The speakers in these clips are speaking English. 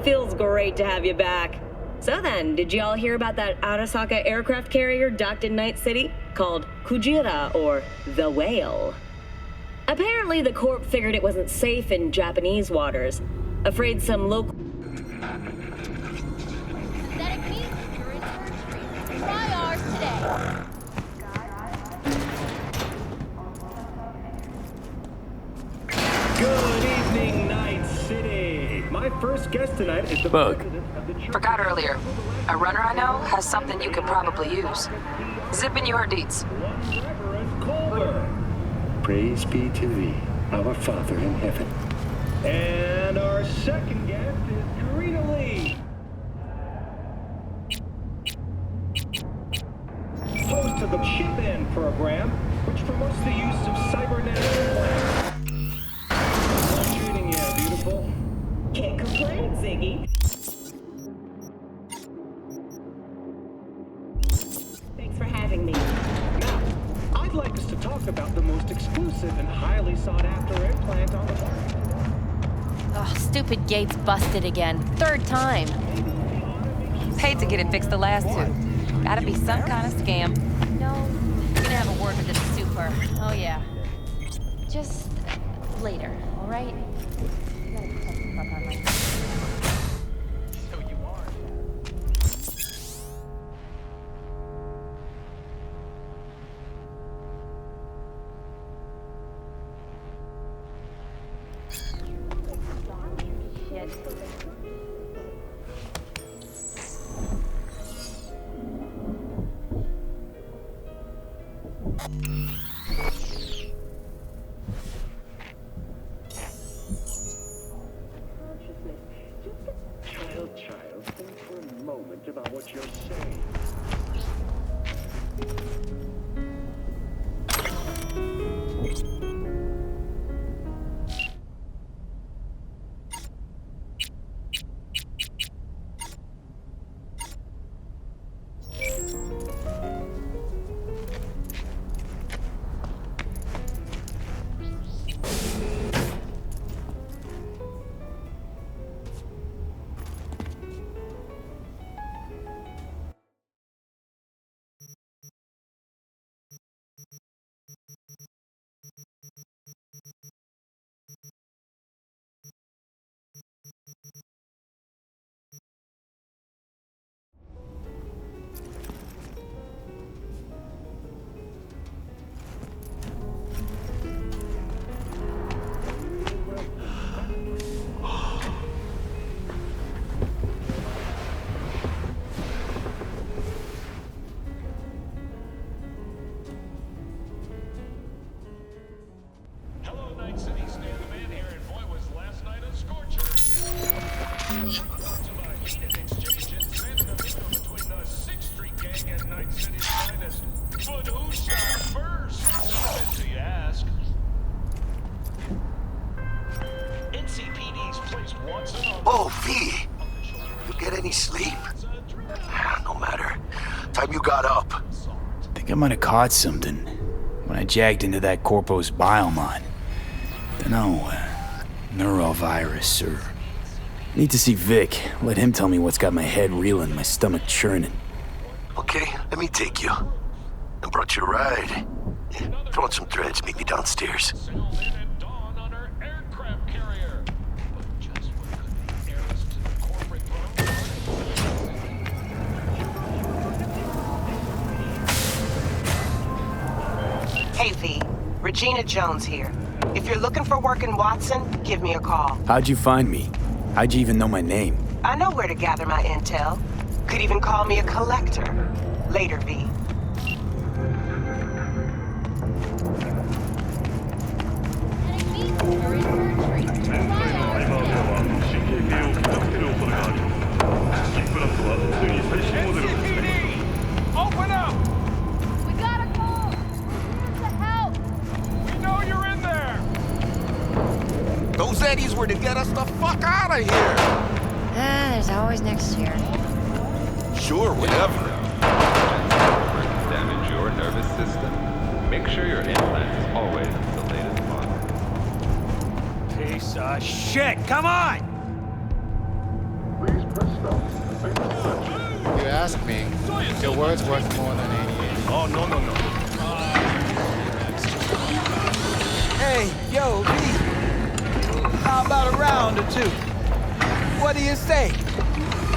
Feels great to have you back. So then, did y'all hear about that Arasaka aircraft carrier docked in Night City? Called Kujira, or the Whale. Apparently, the Corp figured it wasn't safe in Japanese waters. Afraid some local... Synthetic meat, you're in surgery. Try ours today. Good evening, Night City. My first guest tonight is the Bug. president of the Forgot earlier. A runner I know has something you could probably use. Zip in your deeds. Reverend Colbert. Praise be to thee, our Father in heaven. And our second guest is Karina Lee. Host of the Chip In program, which promotes the use of cybernetic implants. I'm treating you, beautiful. Can't complain, Ziggy. Thanks for having me. Now, I'd like us to talk about the most exclusive and highly sought-after implant on the market. Ugh, stupid gate's busted again. Third time. Paid to get it fixed the last two. Gotta be some kind of scam. No, I'm gonna have a word with this super. Oh yeah. Just later, all right? I gotta protect the fuck out of my... So you are. Shit. Child, think for a moment about what you're saying. Hello, Night City. Stan the Man here, and boy, was last night a scorcher. Tonight is exchange in San Diego between the 6th Street Gang and Night City's finest. But who shot first? Until you ask. NCPD's placed Watson on... Oh, V! You get any sleep? No matter. Time you got up. Think I might have caught something when I jagged into that Corpo's biomon. Dunno, neurovirus or... Need to see Vic. Let him tell me what's got my head reeling, my stomach churning. Okay, let me take you. I brought you a ride. Throw on some threads, meet me downstairs. Sailed in at dawn on her aircraft carrier. But just what could be heiress to the corporate throne? Hey, V. Regina Jones here. If you're looking for work in Watson, give me a call. How'd you find me? How'd you even know my name? I know where to gather my intel. Could even call me a collector. Later, V. Synthetic meat, you're in surgery. Try ours today. Open up! We got a call. Here's the help. We know you're in there! Those Eddies were to get us the fuck out of here! There's always next year. Sure, whatever. Damage your nervous system. Make sure your implant is always the latest model. Piece of shit, come on! Trust me, your word's worth more than 88. Oh, no. Hey, yo, B. How about a round or two? What do you say?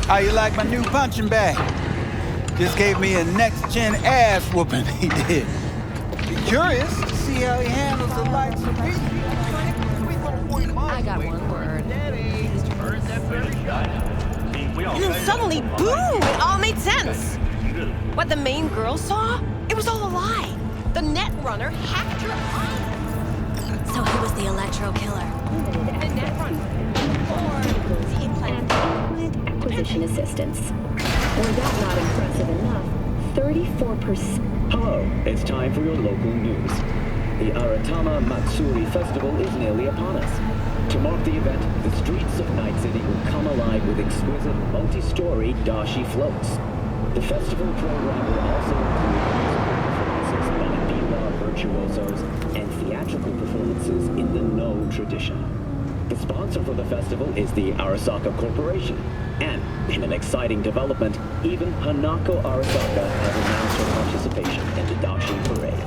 How you like my new punching bag? Just gave me a next-gen ass whooping, he did. Be curious to see how he handles the likes of me. I got one word. And then suddenly, boom! It all made sense. What the main girl saw? It was all a lie. The net runner hacked her eye. So he was the electro killer. The net runner. Or the implant. Acquisition assistance. Were that not impressive enough, 34%. Hello, it's time for your local news. The Aratama Matsuri Festival is nearly upon us. To mark the event, the streets of Night City will come alive with exquisite, multi-story dashi floats. The festival program will also include musical performances by biwa virtuosos and theatrical performances in the No tradition. The sponsor for the festival is the Arasaka Corporation, and in an exciting development, even Hanako Arasaka has announced her participation in the dashi parade.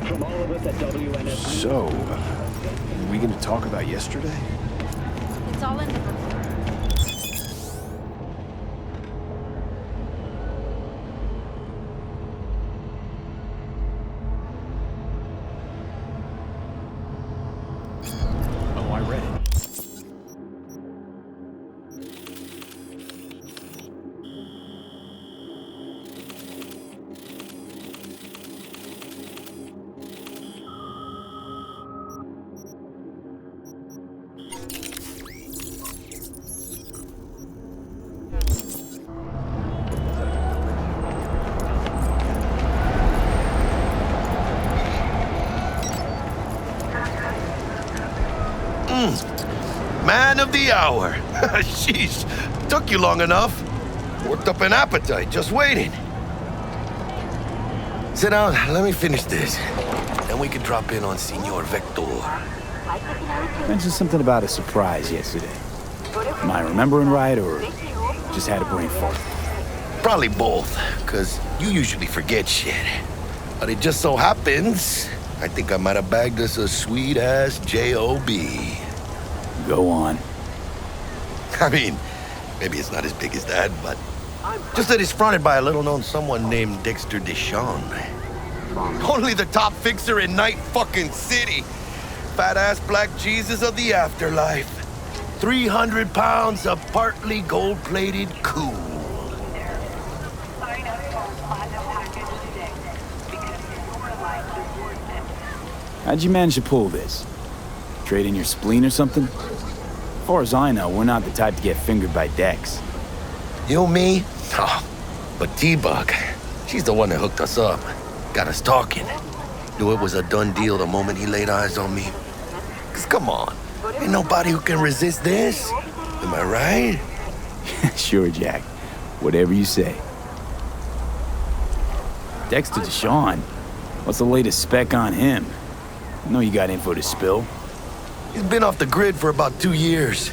From all of us at WNS. So, are we going to talk about yesterday? It's all in the report. Oh, I read it. Man of the hour. Sheesh, took you long enough. Worked up an appetite just waiting. Sit down, let me finish this. Then we can drop in on Senor Vector. Mentioned something about a surprise yesterday. Am I remembering right, or just had a brain fart? Probably both, because you usually forget shit. But it just so happens, I think I might have bagged us a sweet-ass J.O.B. Go on. I mean, maybe it's not as big as that, but just that it's fronted by a little-known someone named Dexter Deshawn. Only the top fixer in Night fucking City. Fat-ass black Jesus of the afterlife. 300 pounds of partly gold-plated cool. How'd you manage to pull this? Trade in your spleen or something? As far as I know, we're not the type to get fingered by Dex. You, me? Oh, but T-Bug, she's the one that hooked us up. Got us talking. Knew it was a done deal the moment he laid eyes on me. 'Cause come on, ain't nobody who can resist this. Am I right? Sure, Jack. Whatever you say. Dexter Deshawn? What's the latest spec on him? I know you got info to spill. He's been off the grid for about 2 years.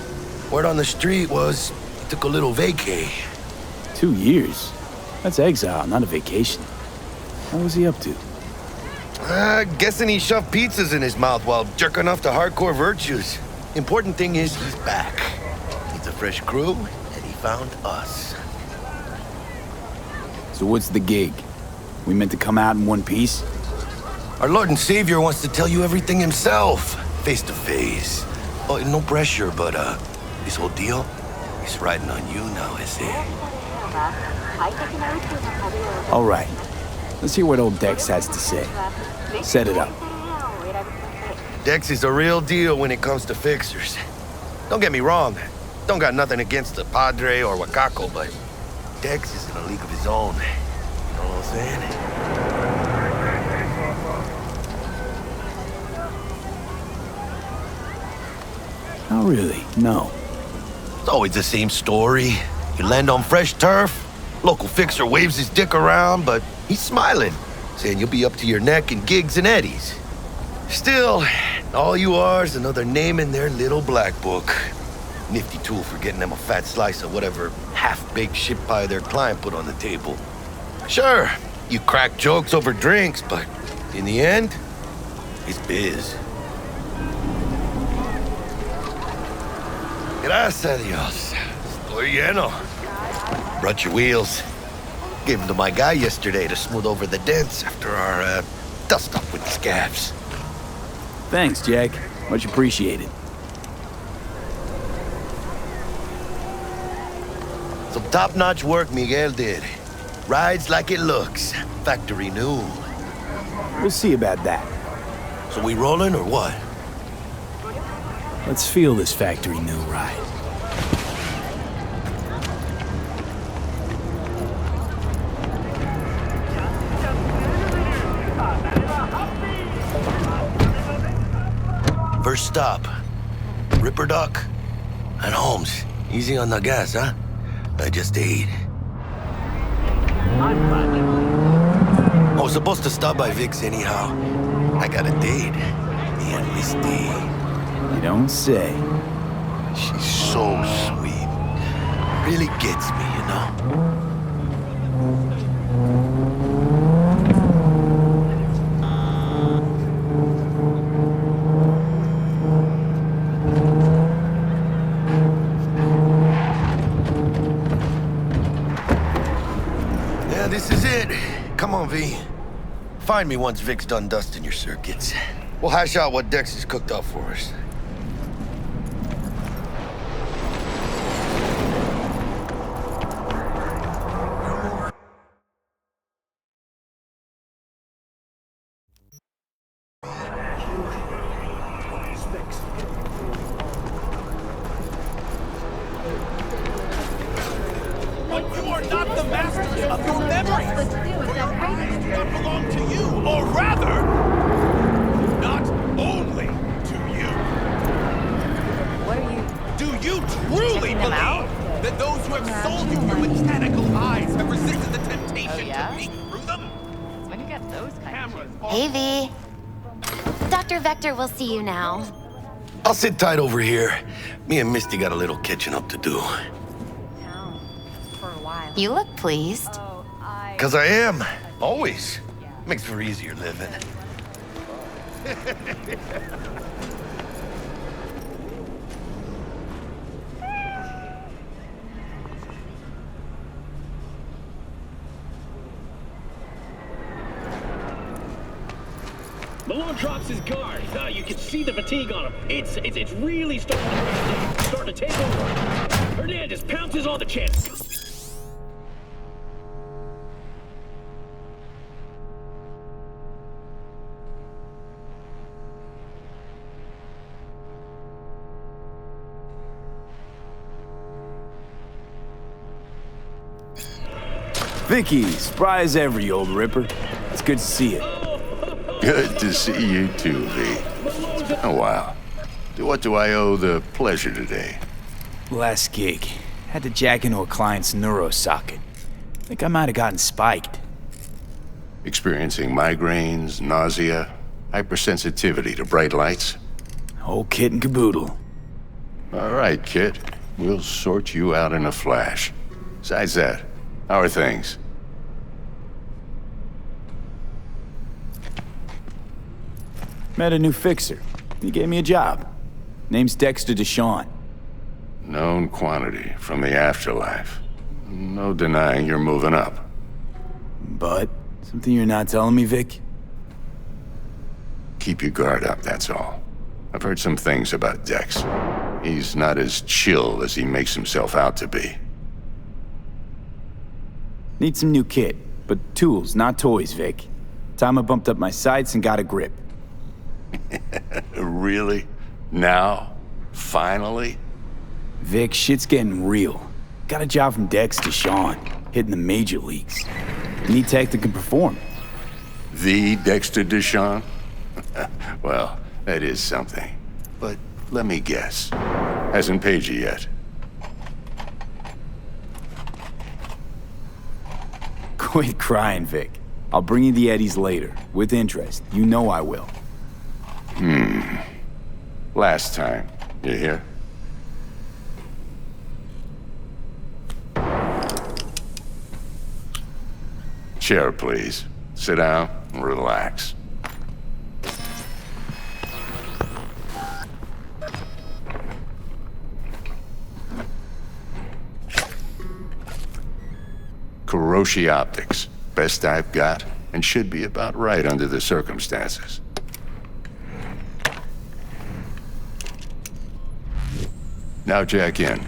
Word on the street was he took a little vacay. 2 years? That's exile, not a vacation. What was he up to? Guessing he shoved pizzas in his mouth while jerking off to hardcore virtues. Important thing is he's back. Needs a fresh crew, and he found us. So what's the gig? We meant to come out in one piece? Our Lord and Savior wants to tell you everything himself, face to face. Oh, no pressure, but this whole deal is riding on you now, is it? All right. Let's hear what old Dex has to say. Set it up. Dex is a real deal when it comes to fixers. Don't get me wrong. Don't got nothing against the Padre or Wakako, but Dex is in a league of his own. You know what I'm saying? Oh, really? No. It's always the same story. You land on fresh turf, local fixer waves his dick around, but he's smiling, saying you'll be up to your neck in gigs and eddies. Still, all you are is another name in their little black book. Nifty tool for getting them a fat slice of whatever half-baked shit pie their client put on the table. Sure, you crack jokes over drinks, but in the end, it's biz. Gracias a Dios. Estoy lleno. Brought your wheels. Gave them to my guy yesterday to smooth over the dents after our dust-up with the scabs. Thanks, Jack. Much appreciated. Some top-notch work Miguel did. Rides like it looks. Factory new. We'll see about that. So we rolling or what? Let's feel this factory new ride. First stop. Ripper Duck and Holmes. Easy on the gas, huh? I just ate. I was supposed to stop by Vic's anyhow. I got a date. The endless day. You don't say. She's so sweet. Really gets me, you know? Yeah, this is it. Come on, V. Find me once Vic's done dusting your circuits. We'll hash out what Dex has cooked up for us. You are not the masters of your memories. Not belong to you, or rather, not only to you. What are you? Do you truly believe that those who have sold you your mechanical eyes have resisted the temptation to peek through them? When you get those kind of Hey, V. Dr. Vector will see you now. I'll sit tight over here. Me and Misty got a little catching up to do. for a while. You look pleased. Cause I am. Always. Makes for easier living. Malone drops his guard. You can see the fatigue on him. It's really starting to take over. Hernandez pounces on the chest. Vicky, spry as ever, you old ripper. It's good to see you. Good to see you too, V. It's been a while. To what do I owe the pleasure today? Last gig. Had to jack into a client's neurosocket. Think I might have gotten spiked. Experiencing migraines, nausea, hypersensitivity to bright lights? Whole kit and caboodle. All right, kid. We'll sort you out in a flash. Besides that, how are things? Met a new fixer. He gave me a job. Name's Dexter DeShawn. Known quantity from the afterlife. No denying you're moving up. But something you're not telling me, Vic? Keep your guard up, that's all. I've heard some things about Dex. He's not as chill as he makes himself out to be. Need some new kit, but tools, not toys, Vic. Time I bumped up my sights and got a grip. Really? Now? Finally? Vic, shit's getting real. Got a job from Dex DeShawn, hitting the major leagues. Need tech that can perform. The Dexter DeShawn? Well, that is something. But let me guess. Hasn't paid you yet. Quit crying, Vic. I'll bring you the eddies later, with interest. You know I will. Last time. You hear? Chair, please. Sit down and relax. Kuroshi Optics. Best I've got, and should be about right under the circumstances. Now jack in.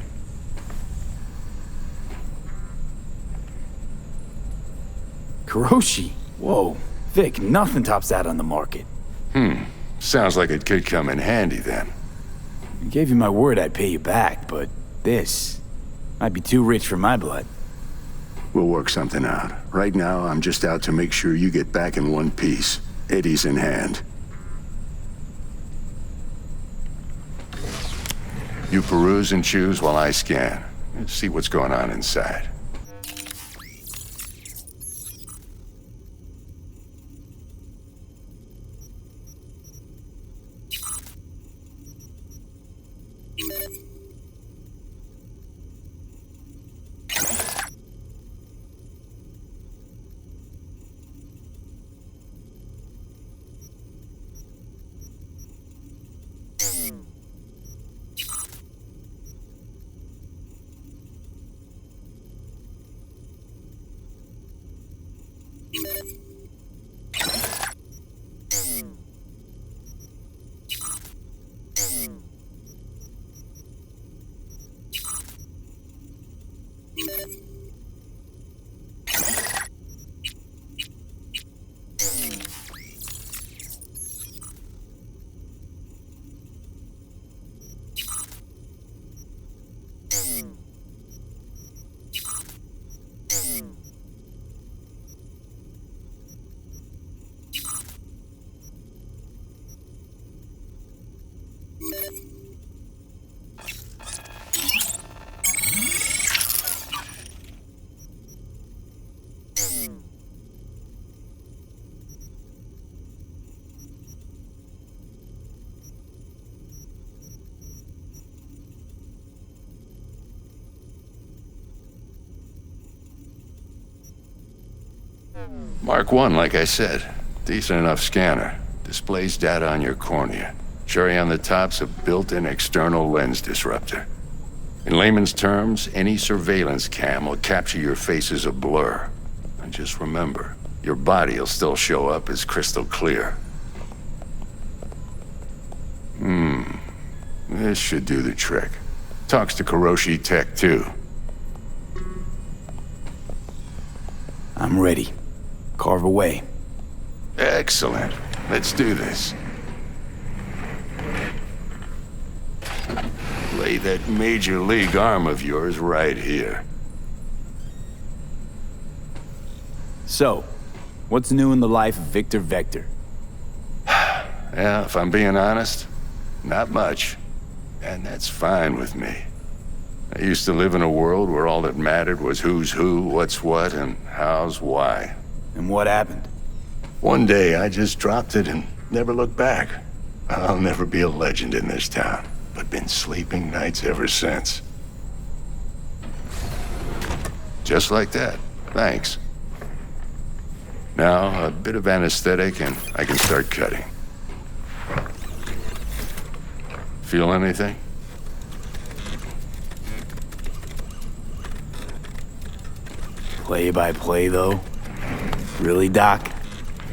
Kuroshi? Whoa. Vic, nothing tops that on the market. Sounds like it could come in handy then. I gave you my word I'd pay you back, but this might be too rich for my blood. We'll work something out. Right now, I'm just out to make sure you get back in one piece. Eddie's in hand. You peruse and choose while I scan. Let's see what's going on inside. Mark 1, like I said. Decent enough scanner. Displays data on your cornea. Cherry on the top's a built-in external lens disruptor. In layman's terms, any surveillance cam will capture your face as a blur. And just remember, your body will still show up as crystal clear. This should do the trick. Talks to Kuroshi Tech, too. I'm ready. Carve away. Excellent. Let's do this. Lay that major league arm of yours right here. So, what's new in the life of Victor Vector? Yeah, if I'm being honest, not much. And that's fine with me. I used to live in a world where all that mattered was who's who, what's what, and how's why. And what happened? One day, I just dropped it and never looked back. I'll never be a legend in this town, but been sleeping nights ever since. Just like that. Thanks. Now, a bit of anesthetic and I can start cutting. Feel anything? Play by play, though? Really, Doc?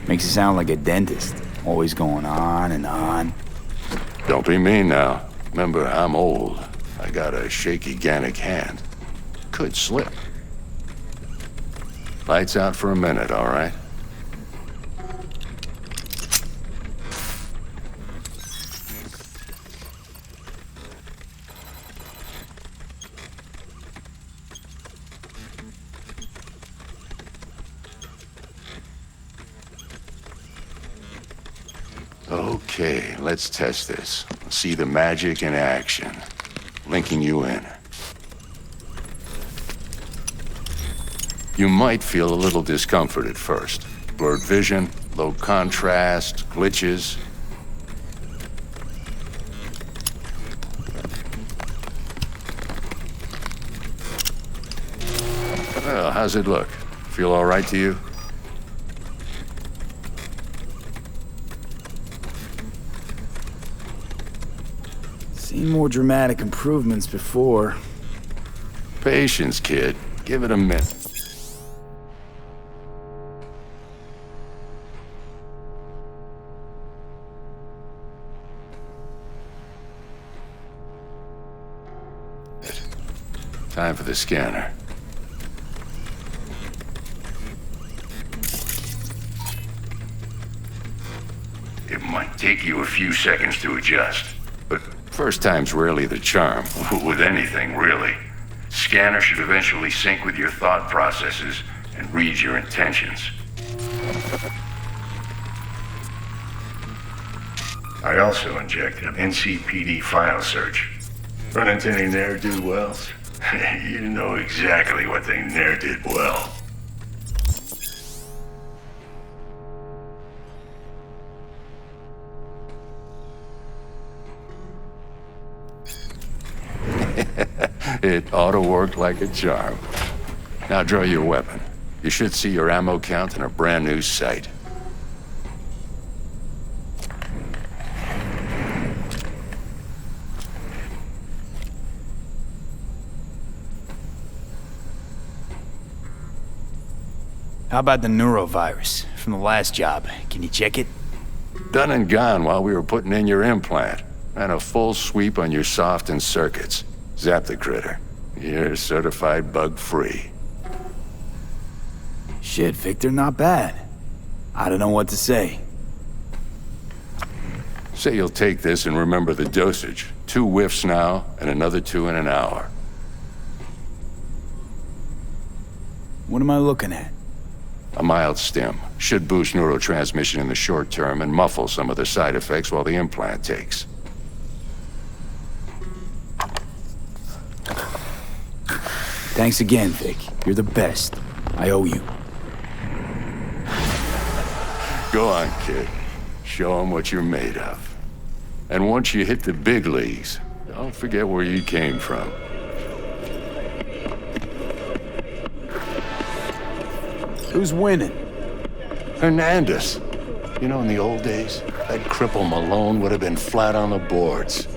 Makes you sound like a dentist. Always going on and on. Don't be mean now. Remember, I'm old. I got a shaky Gannic hand. Could slip. Lights out for a minute, all right? Okay, let's test this. See the magic in action. Linking you in. You might feel a little discomfort at first. Blurred vision, low contrast, glitches. Well, how's it look? Feel all right to you? Seen more dramatic improvements before. Patience, kid. Give it a minute. Time for the scanner. It might take you a few seconds to adjust, but first time's rarely the charm, with anything, really. Scanner should eventually sync with your thought processes and read your intentions. I also injected an NCPD file search. Run into any ne'er-do-wells? You know exactly what they ne'er did well. It ought to work like a charm. Now draw your weapon. You should see your ammo count in a brand new sight. How about the neurovirus from the last job? Can you check it? Done and gone while we were putting in your implant. And a full sweep on your soft and circuits. Zap the critter. You're certified bug-free. Shit, Victor, not bad. I don't know what to say. Say you'll take this and remember the dosage. 2 whiffs now, and another 2 in an hour. What am I looking at? A mild stim. Should boost neurotransmission in the short term and muffle some of the side effects while the implant takes. Thanks again, Vic. You're the best. I owe you. Go on, kid. Show them what you're made of. And once you hit the big leagues, don't forget where you came from. Who's winning? Hernandez. You know, in the old days, that cripple Malone would have been flat on the boards.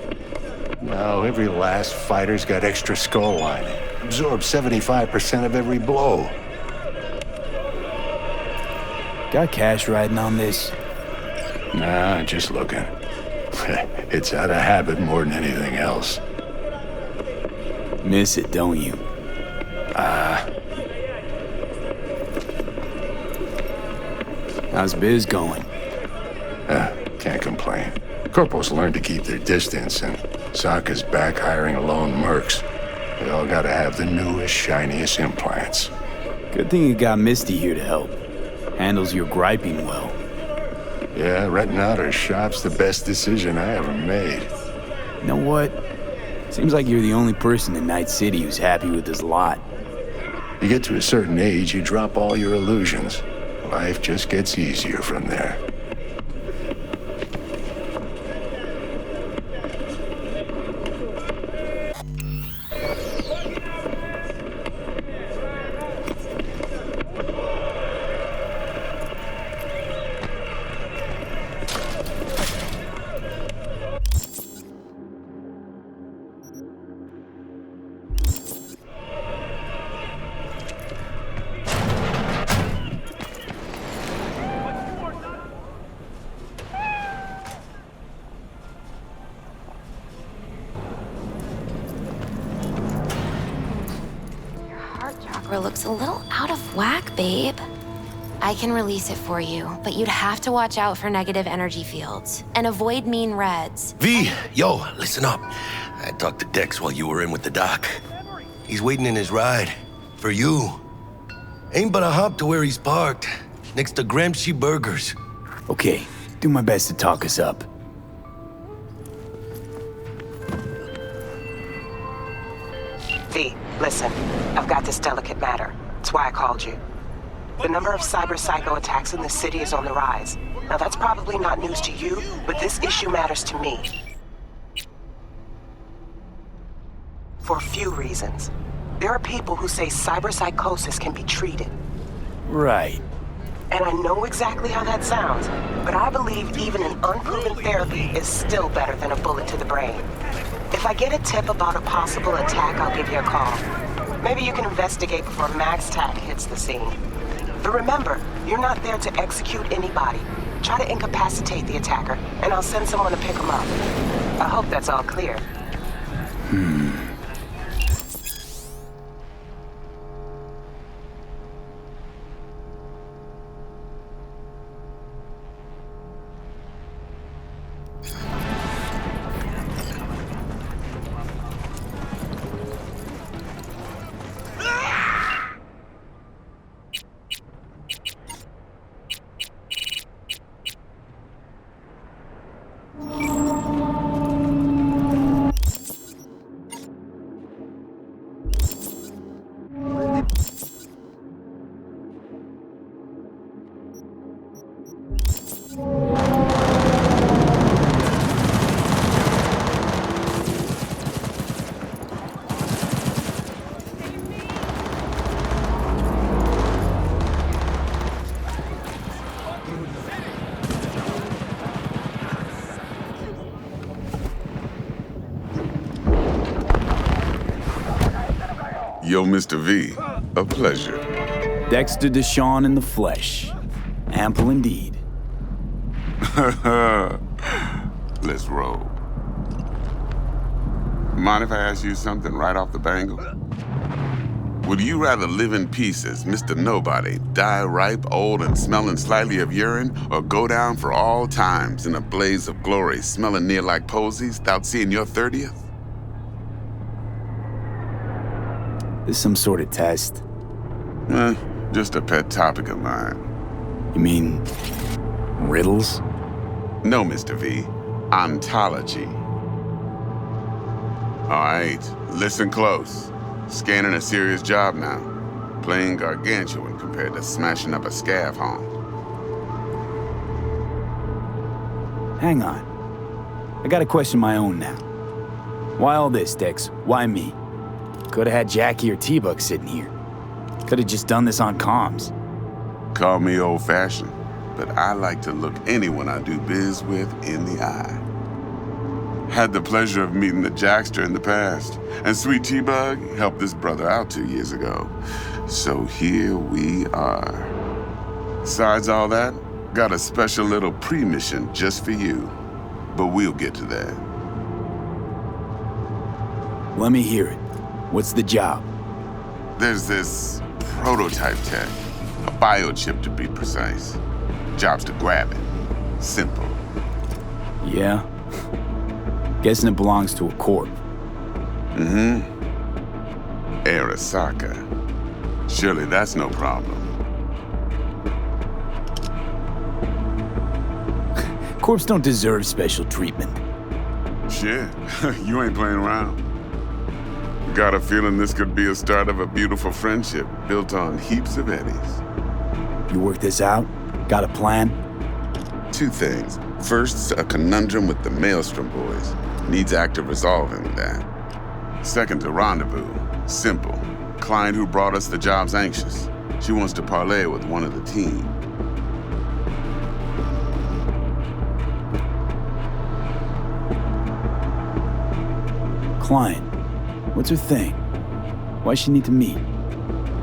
Now, every last fighter's got extra skull lining. Absorbs 75% of every blow. Got cash riding on this? Nah, just looking. It's out of habit more than anything else. Miss it, don't you? How's biz going? Can't complain. Corporals learn to keep their distance, and Sokka's back hiring lone mercs. They all gotta have the newest, shiniest implants. Good thing you got Misty here to help. Handles your griping well. Yeah, renting out her shop's the best decision I ever made. You know what? Seems like you're the only person in Night City who's happy with this lot. You get to a certain age, you drop all your illusions. Life just gets easier from there. Looks a little out of whack, babe. I can release it for you, but you'd have to watch out for negative energy fields and avoid mean reds. V, yo, listen up. I talked to Dex while you were in with the doc. He's waiting in his ride. For you. Ain't but a hop to where he's parked. Next to Gramsci Burgers. Okay, do my best to talk us up. V, listen. I've got this delicate matter. That's why I called you. The number of cyber-psycho attacks in the city is on the rise. Now, that's probably not news to you, but this issue matters to me. For a few reasons. There are people who say cyberpsychosis can be treated. Right. And I know exactly how that sounds, but I believe even an unproven therapy is still better than a bullet to the brain. If I get a tip about a possible attack, I'll give you a call. Maybe you can investigate before Max Tack hits the scene. But remember, you're not there to execute anybody. Try to incapacitate the attacker, and I'll send someone to pick him up. I hope that's all clear. Yo, Mr. V, a pleasure. Dexter Deshawn in the flesh. Ample indeed. Let's roll. Mind if I ask you something right off the bangle? Would you rather live in peace as Mr. Nobody, die ripe, old, and smelling slightly of urine, or go down for all times in a blaze of glory, smelling near like posies, without seeing your 30th? This some sort of test? Just a pet topic of mine. You mean riddles? No, Mr. V. Ontology. All right, listen close. Scanning a serious job now. Playing gargantuan compared to smashing up a scav home. Hang on. I got a question of my own now. Why all this, Dex? Why me? Could've had Jackie or T-Bug sitting here. Could've just done this on comms. Call me old-fashioned, but I like to look anyone I do biz with in the eye. Had the pleasure of meeting the Jackster in the past, and Sweet T-Bug helped this brother out 2 years ago. So here we are. Besides all that, got a special little pre-mission just for you. But we'll get to that. Let me hear it. What's the job? There's this prototype tech, a biochip to be precise. Job's to grab it. Simple. Yeah? Guessing it belongs to a corp. Mm-hmm. Arasaka. Surely that's no problem. Corps don't deserve special treatment. Shit, you ain't playing around. Got a feeling this could be a start of a beautiful friendship built on heaps of eddies. You work this out? Got a plan? 2 things. First, a conundrum with the Maelstrom boys. Needs active resolving with that. Second, a rendezvous. Simple. Client who brought us the job's anxious. She wants to parlay with one of the team. Client. What's her thing? Why she need to meet?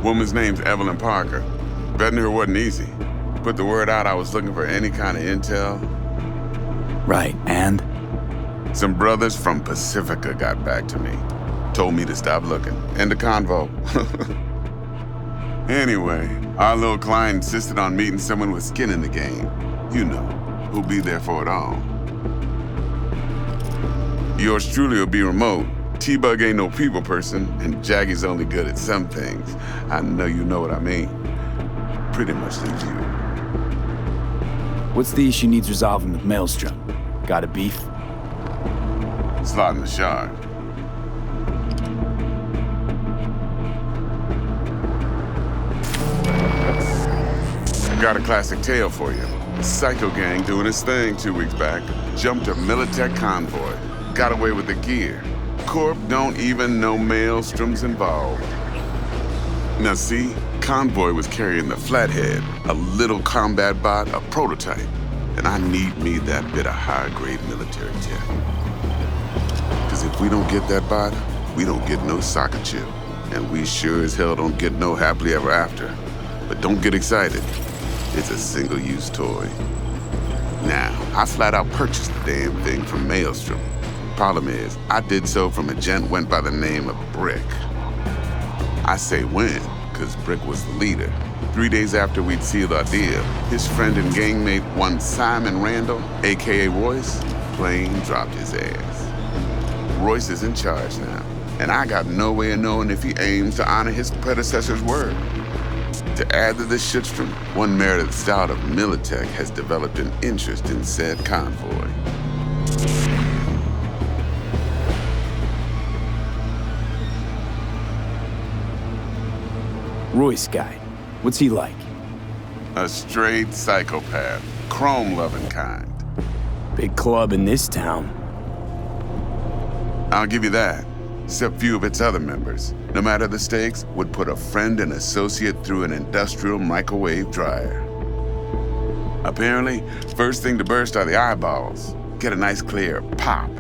Woman's name's Evelyn Parker. Betting her wasn't easy. Put the word out I was looking for any kind of intel. Right, and? Some brothers from Pacifica got back to me. Told me to stop looking. End of convo. Anyway, our little client insisted on meeting someone with skin in the game. You know, who'll be there for it all. Yours truly will be remote. T-Bug ain't no people person, and Jaggy's only good at some things. I know you know what I mean. Pretty much leaves you. What's the issue needs resolving with Maelstrom? Got a beef? Slotting the shard. Got a classic tale for you. Psycho gang doing his thing 2 weeks back. Jumped a Militech convoy. Got away with the gear. Corp don't even know Maelstrom's involved. Now see, convoy was carrying the Flathead, a little combat bot, a prototype. And I need me that bit of high-grade military tech. Because Because if we don't get that body, we don't get no soccer chip. And we sure as hell don't get no happily ever after. But don't get excited. It's a single-use toy. Now, I flat out purchased the damn thing from Maelstrom. Problem is, I did so from a gent went by the name of Brick. I say when, because Brick was the leader. 3 days after we'd sealed our deal, his friend and gangmate, one Simon Randall, a.k.a. Royce, plain dropped his ass. Royce is in charge now, and I got no way of knowing if he aims to honor his predecessor's word. To add to this shitstrom, one merited stout of Militech has developed an interest in said convoy. Royce guy. What's he like? A straight psychopath. Chrome-loving kind. Big club in this town. I'll give you that. Except few of its other members, no matter the stakes, would put a friend and associate through an industrial microwave dryer. Apparently, first thing to burst are the eyeballs. Get a nice clear pop.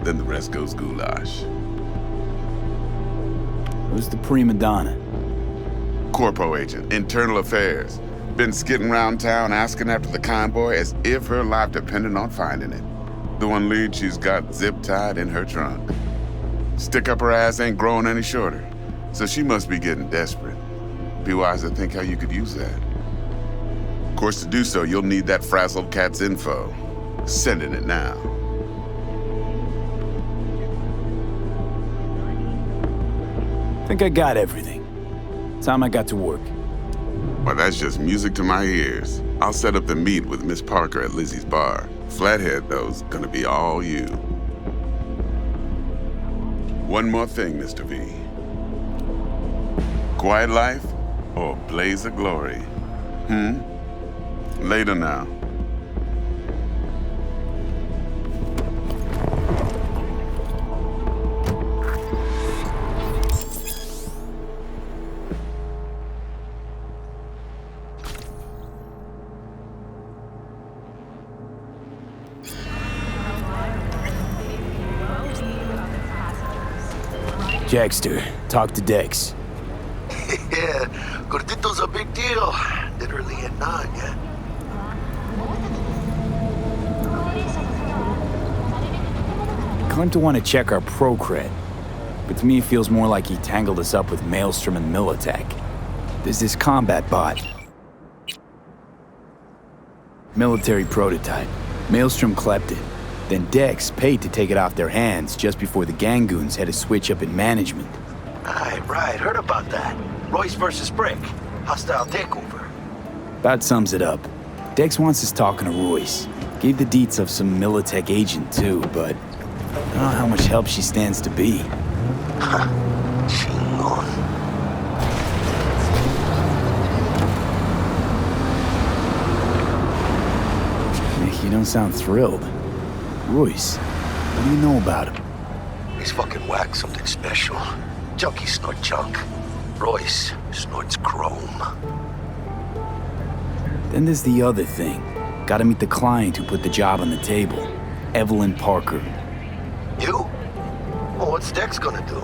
Then the rest goes goulash. Who's the prima donna? Corpo agent, internal affairs. Been skidding around town asking after the convoy as if her life depended on finding it. The one lead she's got zip-tied in her trunk. Stick up her ass ain't growing any shorter, so she must be getting desperate. Be wise to think how you could use that. Of course, to do so, you'll need that frazzled cat's info. Sending it now. Think I got everything. Time I got to work. Well, that's just music to my ears. I'll set up the meet with Miss Parker at Lizzie's bar. Flathead, though's gonna be all you. One more thing, Mr. V. Quiet life or blaze of glory? Later now. Jackster, talk to Dex. Yeah, Gordito's a big deal. Literally a nod, yeah. Claimed to want to check our pro cred, but to me it feels more like he tangled us up with Maelstrom and Militech. There's this combat bot. Military prototype. Maelstrom clept it. Then Dex paid to take it off their hands just before the Gangoons had a switch up in management. Right, heard about that. Royce versus Brick. Hostile takeover. About sums it up. Dex wants us talking to Royce. Gave the deets of some Militech agent too, but I don't know how much help she stands to be. Chingon. Nick, you don't sound thrilled. Royce, what do you know about him? He's fucking whack, something special. Junkies snort junk. Royce snorts chrome. Then there's the other thing. Gotta meet the client who put the job on the table. Evelyn Parker. You? Well, what's Dex gonna do?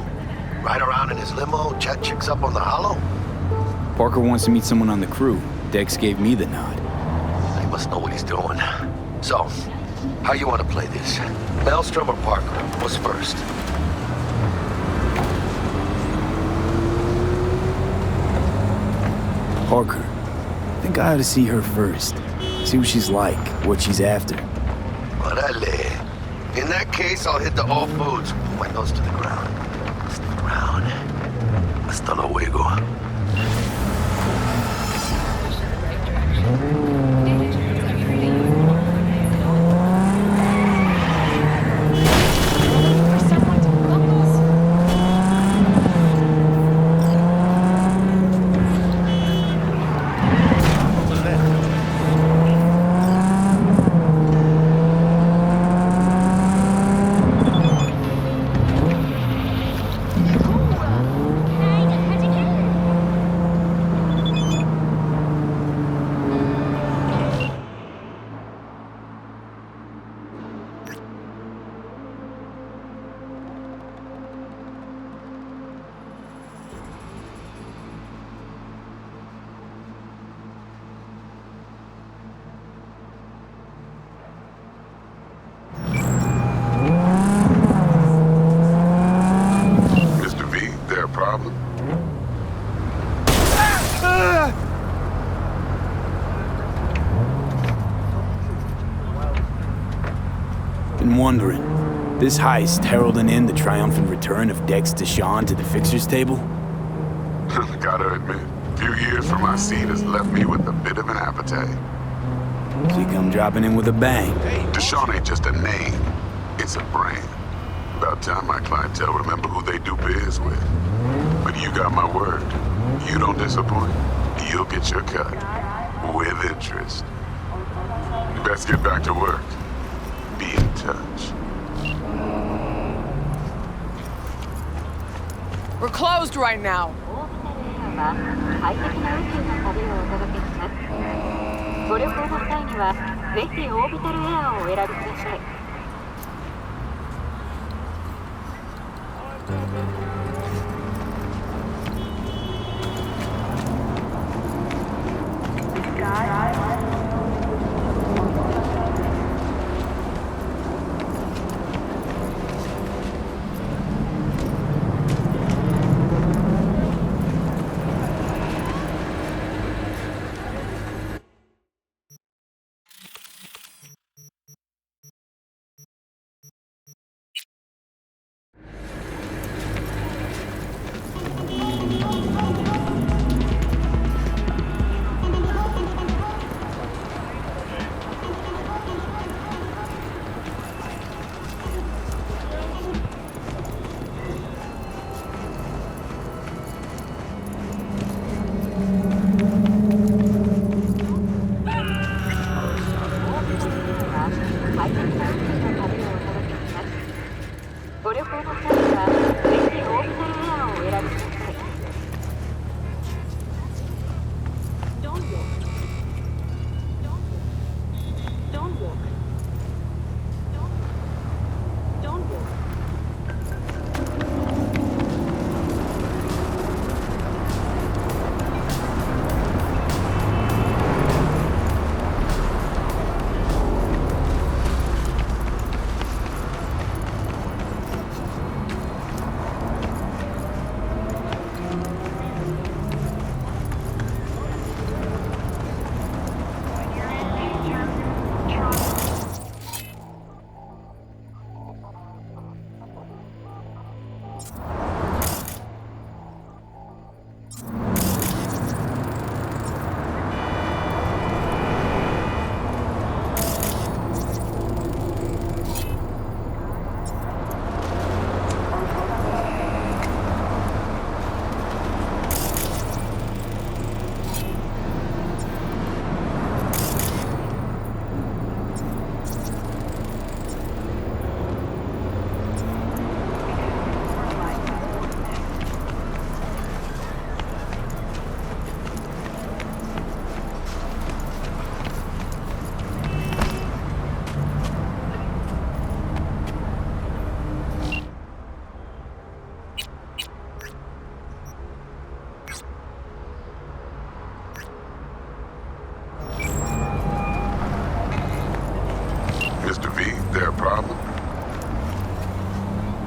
Ride around in his limo, chat chicks up on the hollow? Parker wants to meet someone on the crew. Dex gave me the nod. He must know what he's doing. So, how you want to play this? Maelstrom or Parker? What's first? Parker. I think I ought to see her first. See what she's like, what she's after. Orale. In that case, I'll hit the all foods. Put my nose to the ground. Stick around. Hasta luego. Been wondering, this heist heralding in the triumphant return of Dex Deshawn to the fixer's table? Gotta admit, a few years from my seat has left me with a bit of an appetite. So you come dropping in with a bang. Deshawn ain't just a name, it's a brand. About time my clientele remember who they do biz with. But you got my word. You don't disappoint, you'll get your cut. With interest. You best get back to work. Be in touch. We're closed right now. ご旅行の際にはぜひオービタルエアをお選びください。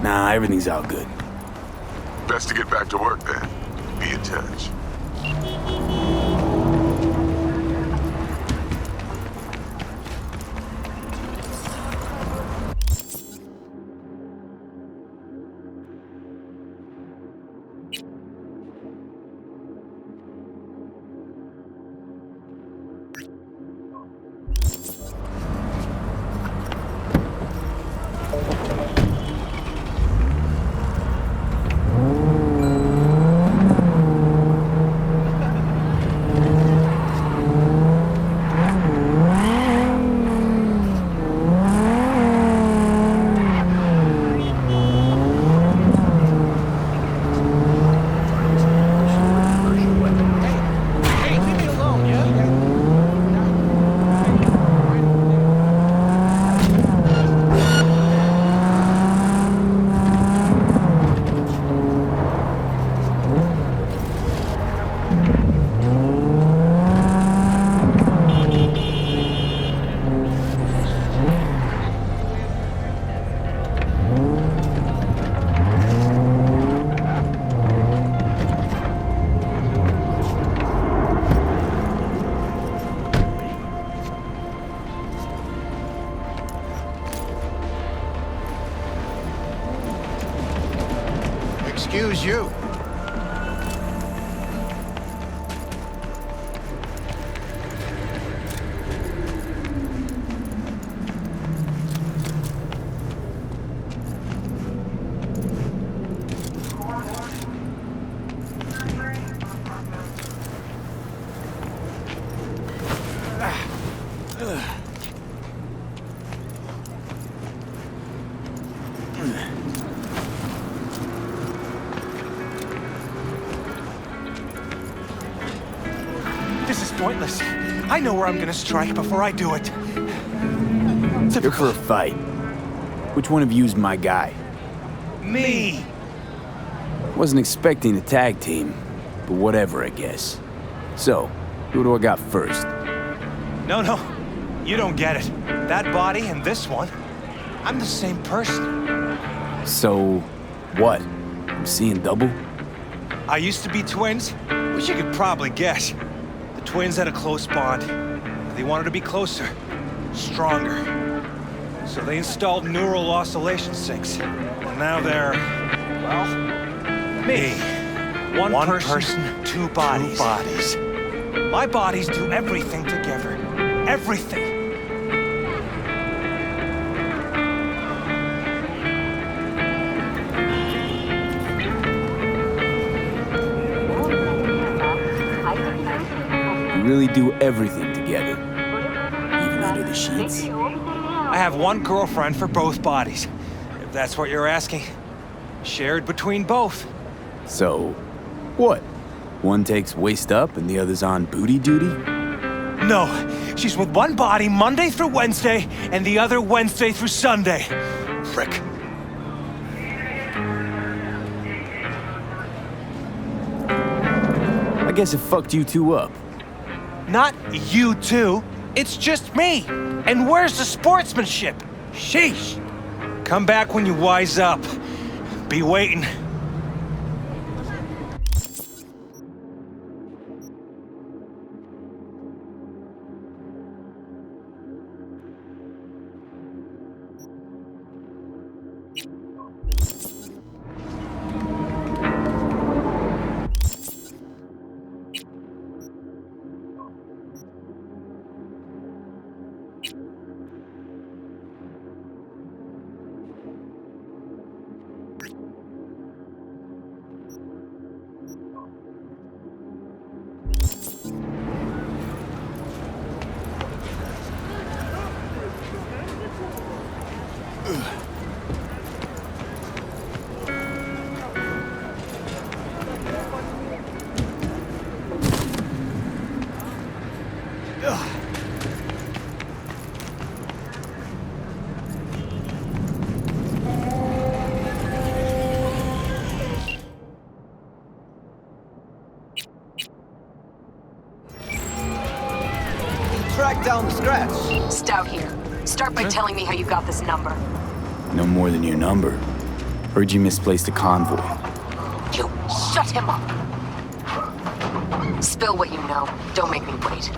Nah, everything's all good. Best to get back to work then. Be in touch. Excuse you. This is pointless. I know where I'm gonna strike before I do it. You're for a fight. Which one of you's my guy? Me! Wasn't expecting a tag team, but whatever, I guess. So, who do I got first? No, you don't get it. That body and this one, I'm the same person. So, what? I'm seeing double? I used to be twins, which you could probably guess. The twins had a close bond. They wanted to be closer, stronger. So they installed neural oscillation sinks. And now they're, well, me. One person, two bodies. My bodies do everything together. Everything. We really do everything together. Even under the sheets. I have one girlfriend for both bodies, if that's what you're asking. Shared between both. So, what? One takes waist up and the other's on booty duty? No, she's with one body Monday through Wednesday, and the other Wednesday through Sunday. Frick. I guess it fucked you two up. Not you two. It's just me. And where's the sportsmanship? Sheesh. Come back when you wise up. Be waiting. Track down the scratch. Stout here. Start by telling me how you got this number. No more than your number. Heard you misplaced a convoy. You shut him up. Spill what you know. Don't make me wait.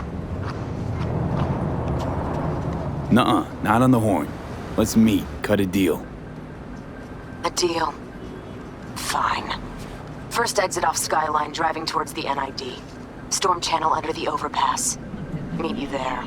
Nuh-uh, not on the horn. Let's meet, cut a deal. A deal. Fine. First exit off Skyline, driving towards the NID. Storm channel under the overpass. Meet you there.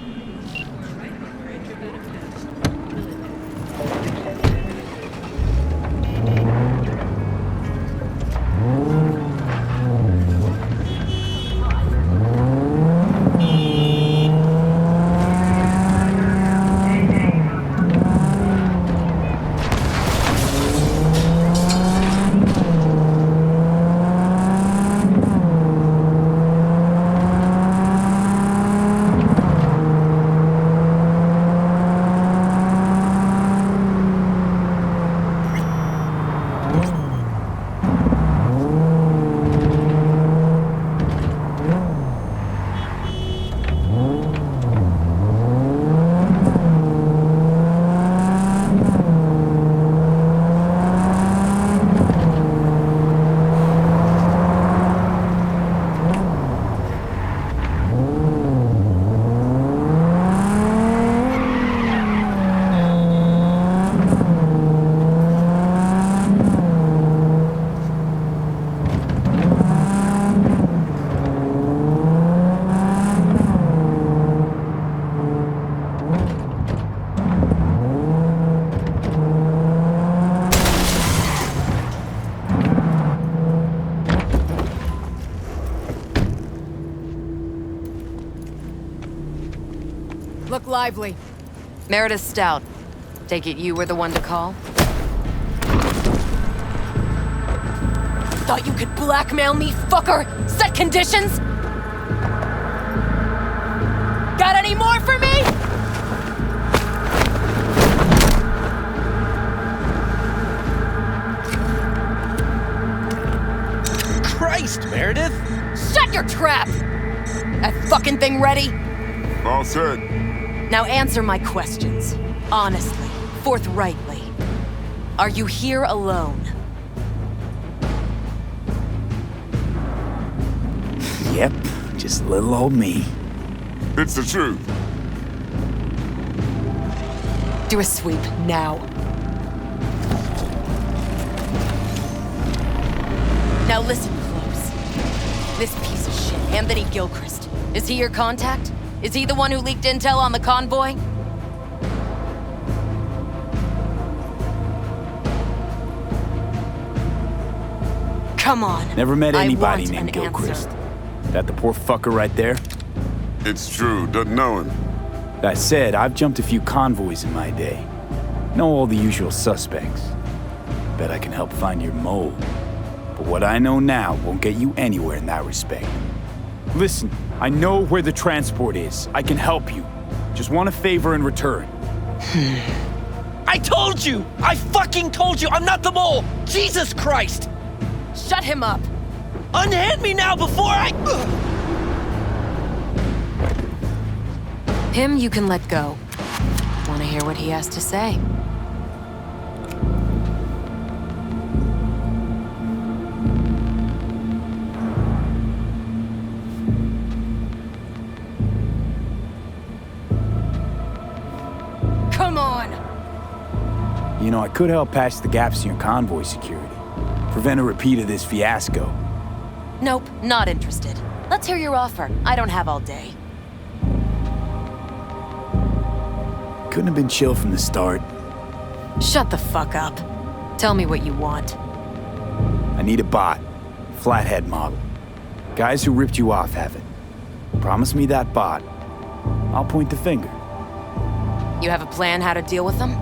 Look lively. Meredith Stout. Take it you were the one to call? Thought you could blackmail me, fucker? Set conditions? Got any more for me? Christ, Meredith! Shut your trap! That fucking thing ready? All set. Now answer my questions. Honestly, forthrightly. Are you here alone? Yep, just little old me. It's the truth. Do a sweep, now. Now listen close. This piece of shit, Anthony Gilchrist. Is he your contact? Is he the one who leaked intel on the convoy? Come on. Never met anybody I want named an Gilchrist. answer. That the poor fucker right there? It's true, doesn't know him. That said, I've jumped a few convoys in my day. Know all the usual suspects. Bet I can help find your mole. But what I know now won't get you anywhere in that respect. Listen, I know where the transport is. I can help you. Just want a favor in return. I told you! I fucking told you! I'm not the mole! Jesus Christ! Shut him up! Unhand me now before I... Him you can let go. Want to hear what he has to say? Come on! You know, I could help patch the gaps in your convoy security. Prevent a repeat of this fiasco. Nope, not interested. Let's hear your offer. I don't have all day. Couldn't have been chill from the start. Shut the fuck up. Tell me what you want. I need a bot. Flathead model. Guys who ripped you off have it. Promise me that bot. I'll point the finger. You have a plan how to deal with them?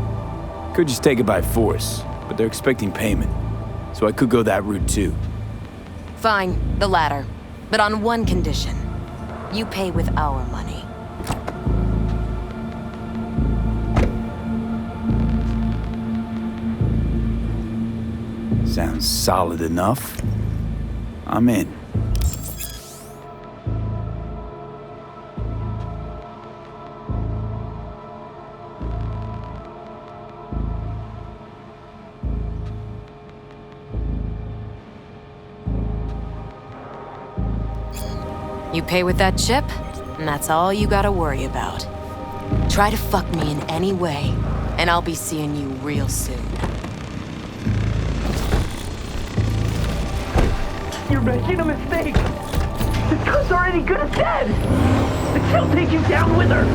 Could just take it by force, but they're expecting payment. So I could go that route too. Fine, the latter. But on one condition. You pay with our money. Sounds solid enough. I'm in. You pay with that chip, and that's all you gotta worry about. Try to fuck me in any way, and I'll be seeing you real soon. You're making a mistake. The gun's already good as dead. She'll take you down with her.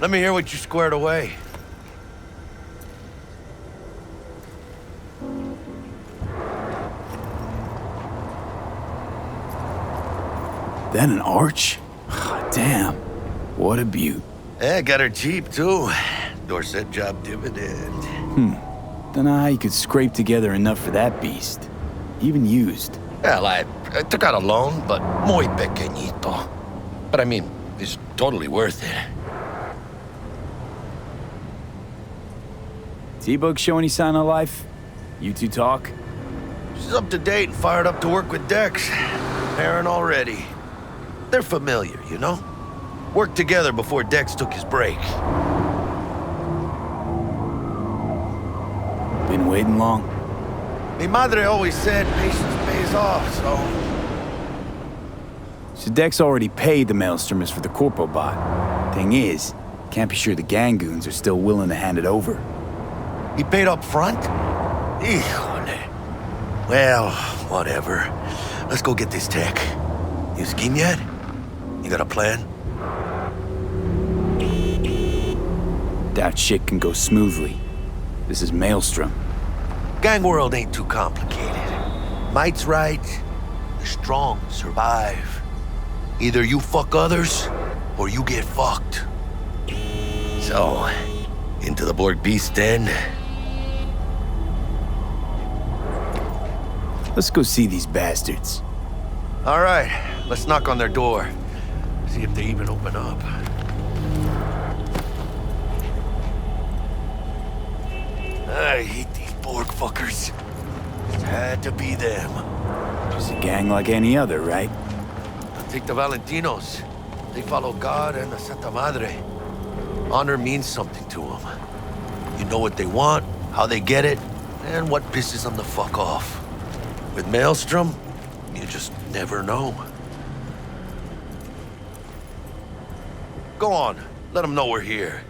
Let me hear what you squared away. That an arch? Damn. What a beaut. Yeah, got her cheap, too. Dorset job dividend. Don't know how you could scrape together enough for that beast. Even used. Well, I took out a loan, but muy pequeñito. But I mean, it's totally worth it. T-Bug show any sign of life? You two talk? She's up to date and fired up to work with Dex. Parent already. They're familiar, you know? Worked together before Dex took his break. Been waiting long? Mi madre always said patience pays off, so... So Dex already paid the maelstromers for the Corpo bot. Thing is, can't be sure the Gangoons are still willing to hand it over. He paid up front? Híjole. Well, whatever. Let's go get this tech. You scheme yet? You got a plan? Doubt shit can go smoothly. This is Maelstrom. Gang world ain't too complicated. Might's right, the strong survive. Either you fuck others, or you get fucked. So, into the Borg Beast Den. Let's go see these bastards. All right, let's knock on their door. See if they even open up. I hate these Borg fuckers. It had to be them. Just a gang like any other, right? Take the Valentinos. They follow God and the Santa Madre. Honor means something to them. You know what they want, how they get it, and what pisses them the fuck off. With Maelstrom, you just never know. Go on, let them know we're here.